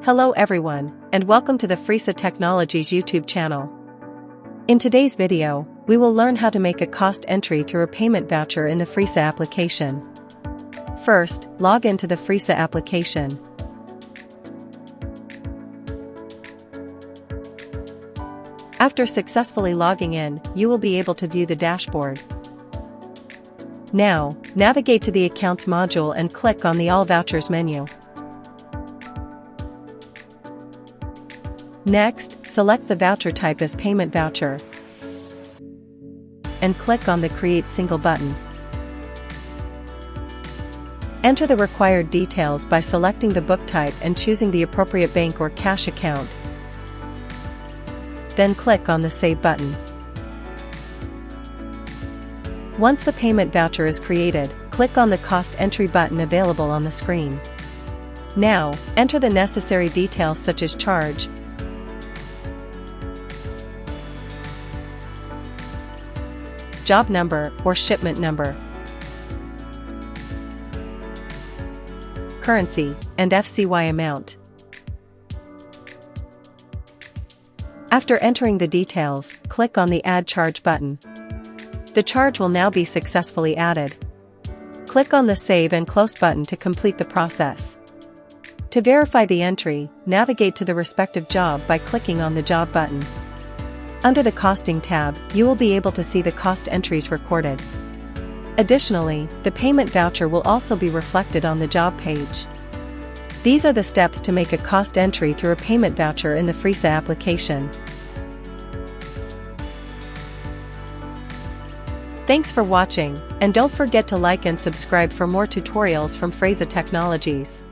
Hello everyone, and welcome to the Fresa Technologies YouTube channel. In today's video, we will learn how to make a cost entry through a payment voucher in the Fresa application. First, log into the Fresa application. After successfully logging in, you will be able to view the dashboard. Now, navigate to the Accounts module and click on the All Vouchers menu. Next, select the voucher type as Payment Voucher and click on the Create Single button. Enter the required details by selecting the book type and choosing the appropriate bank or cash account. Then click on the Save button. Once the payment voucher is created, click on the Cost Entry button available on the screen. Now, enter the necessary details such as charge, job number or shipment number, currency, and FCY amount. After entering the details, click on the Add Charge button. The charge will now be successfully added. Click on the Save and Close button to complete the process. To verify the entry, navigate to the respective job by clicking on the Job button. Under the Costing tab, you will be able to see the cost entries recorded. Additionally, the payment voucher will also be reflected on the job page. These are the steps to make a cost entry through a payment voucher in the Fresa application. Thanks for watching, and don't forget to like and subscribe for more tutorials from Fresa Technologies.